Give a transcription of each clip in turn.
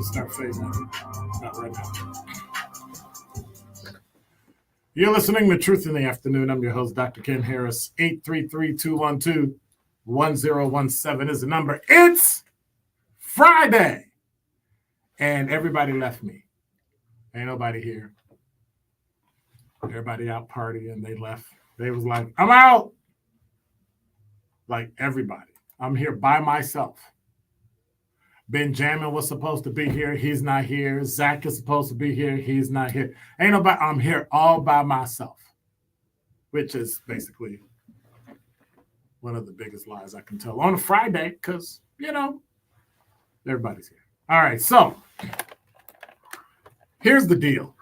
Start fading. Not right now. You're listening to Truth in the Afternoon. I'm your host, Dr. Ken Harris. 833-212-1017 is the number. It's Friday. And everybody left me. Ain't nobody here. Everybody out partying. They left. They was like, I'm out. Like everybody. I'm here by myself. Benjamin was supposed to be here. He's not here. Zach is supposed to be here. He's not here. Ain't nobody. I'm here all by myself, which is basically one of the biggest lies I can tell on a Friday because, everybody's here. All right. So here's the deal.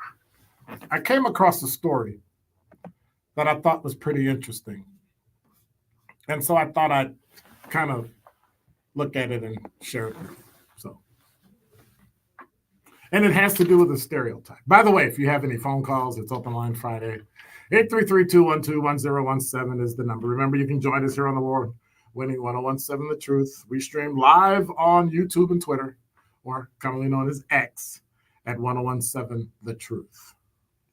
I came across a story that I thought was pretty interesting. And so I thought I'd kind of look at it and share it with you. And it has to do with a stereotype. By the way, if you have any phone calls, it's Open Line Friday. 833-212-1017 is the number. Remember, you can join us here on the award-winning 1017 The Truth. We stream live on YouTube and Twitter, or commonly known as X, at 1017 The Truth.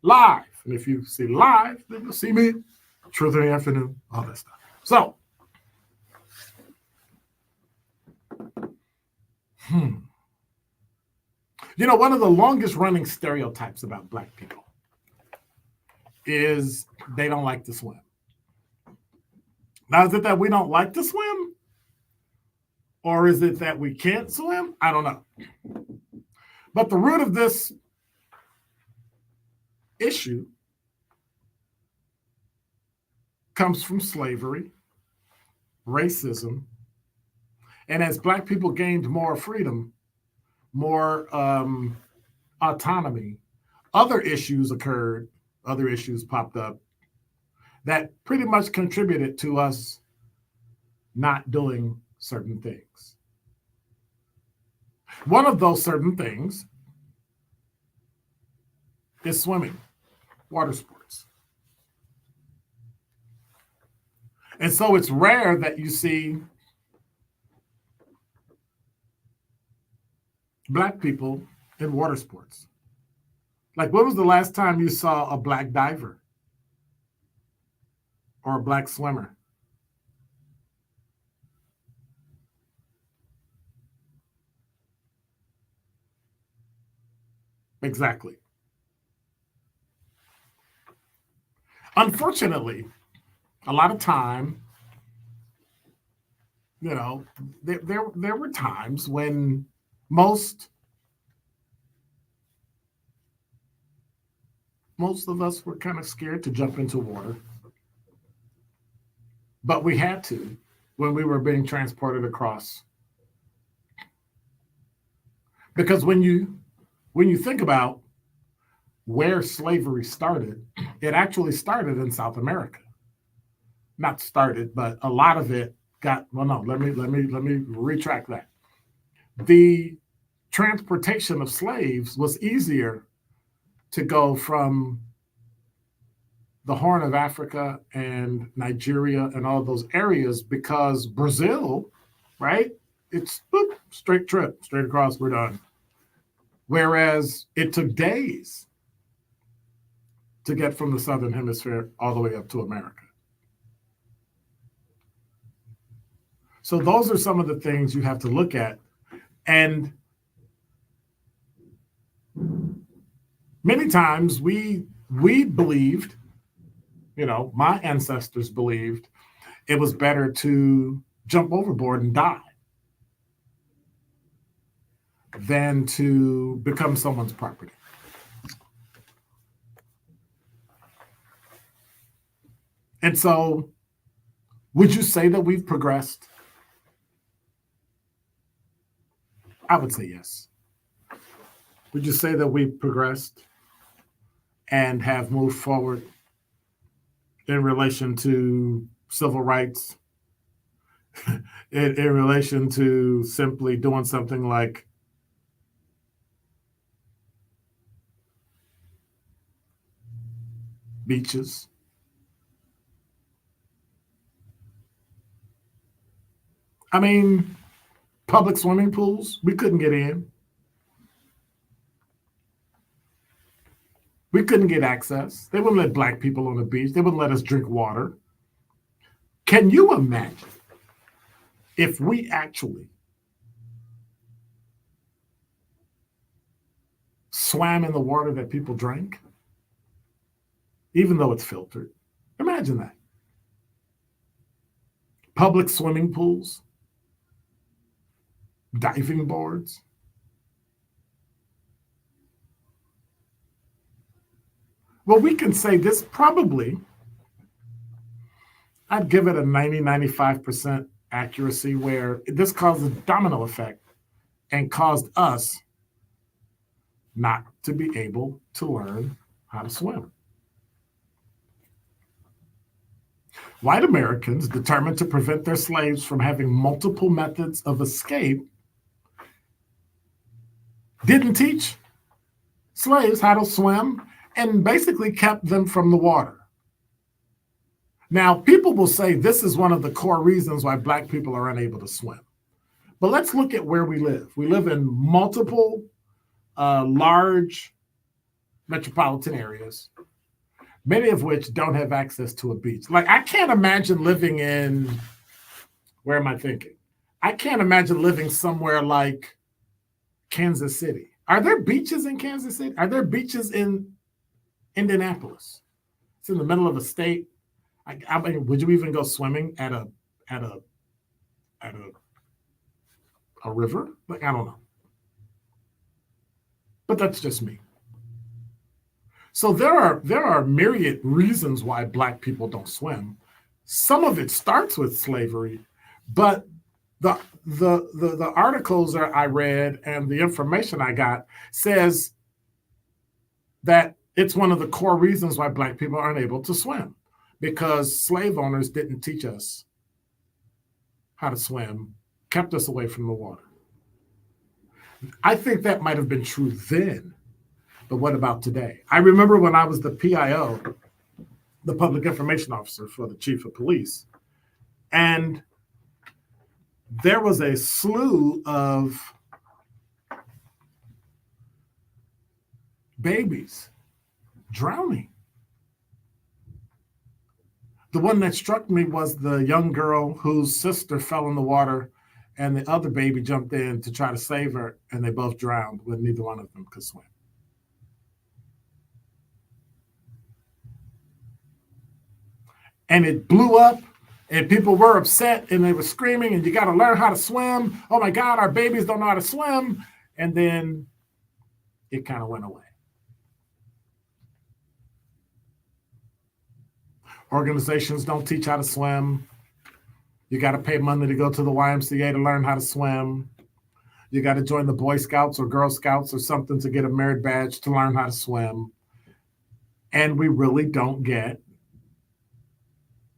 Live. And if you see live, then you'll see me. Truth in the Afternoon, all that stuff. So, one of the longest running stereotypes about Black people is they don't like to swim. Now, is it that we don't like to swim? Or is it that we can't swim? I don't know. But the root of this issue comes from slavery, racism, and as Black people gained more freedom, more autonomy, other issues popped up that pretty much contributed to us not doing certain things. One of those certain things is swimming, water sports. And so it's rare that you see Black people in water sports. Like, when was the last time you saw a Black diver or a Black swimmer? Exactly. Unfortunately, a lot of time, there were times when most of us were kind of scared to jump into water, but we had to when we were being transported across. Because when you think about where slavery started, it actually started in South America. Not started, but a lot of it got. Well, no. Let me retract that. The transportation of slaves was easier to go from the Horn of Africa and Nigeria and all those areas because Brazil, right? It's straight trip, straight across, we're done. Whereas it took days to get from the Southern Hemisphere all the way up to America. So those are some of the things you have to look at. And many times we believed, my ancestors believed it was better to jump overboard and die than to become someone's property. And so, would you say that we've progressed? I would say yes. Would you say that we've progressed and have moved forward in relation to civil rights, in relation to simply doing something like beaches, I mean, public swimming pools, we couldn't get in. We couldn't get access. They wouldn't let black people on the beach. They wouldn't let us drink water. Can you imagine if we actually swam in the water that people drank, even though it's filtered? Imagine that. Public swimming pools, diving boards. Well, we can say this probably, I'd give it a 95% accuracy, where this caused a domino effect and caused us not to be able to learn how to swim. White Americans, determined to prevent their slaves from having multiple methods of escape, didn't teach slaves how to swim and basically kept them from the water. Now, people will say this is one of the core reasons why black people are unable to swim. But let's look at where we live. We live in multiple large metropolitan areas, many of which don't have access to a beach. Like, I can't imagine living in, where am I thinking? I can't imagine living somewhere like Kansas City. Are there beaches in Kansas City? Are there beaches in Indianapolis? It's in the middle of a state. I mean, would you even go swimming at a river? Like, I don't know. But that's just me. So there are myriad reasons why black people don't swim. Some of it starts with slavery, but the articles that I read and the information I got says that it's one of the core reasons why black people aren't able to swim, because slave owners didn't teach us how to swim, kept us away from the water. I think that might have been true then, but what about today? I remember when I was the PIO, the public information officer for the chief of police, and there was a slew of babies drowning. The one that struck me was the young girl whose sister fell in the water and the other baby jumped in to try to save her, and they both drowned when neither one of them could swim. And it blew up, and people were upset, and they were screaming, and you got to learn how to swim. Oh my God, our babies don't know how to swim. And then it kind of went away. Organizations don't teach how to swim. You got to pay money to go to the YMCA to learn how to swim. You got to join the Boy Scouts or Girl Scouts or something to get a merit badge to learn how to swim. And we really don't get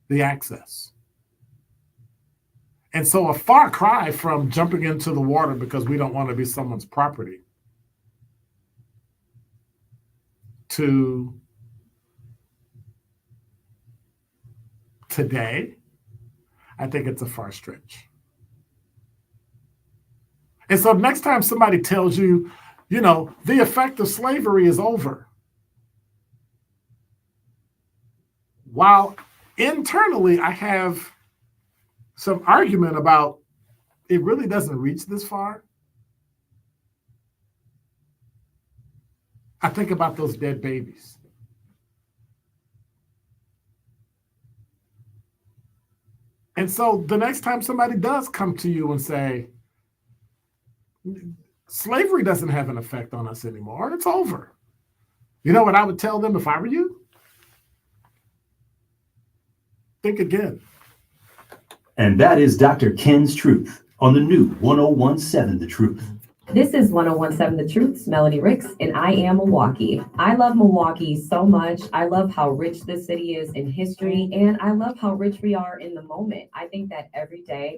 the access. And so a far cry from jumping into the water because we don't want to be someone's property to today, I think it's a far stretch. And so next time somebody tells you, you know, the effect of slavery is over, while internally I have some argument about it really doesn't reach this far, I think about those dead babies. And so the next time somebody does come to you and say, slavery doesn't have an effect on us anymore, it's over. You know what I would tell them if I were you? Think again. And that is Dr. Ken's Truth on the new 1017 The Truth. This is 1017 The Truth's Melody Ricks, and I am Milwaukee. I love Milwaukee so much. I love how rich this city is in history, and I love how rich we are in the moment. I think that every day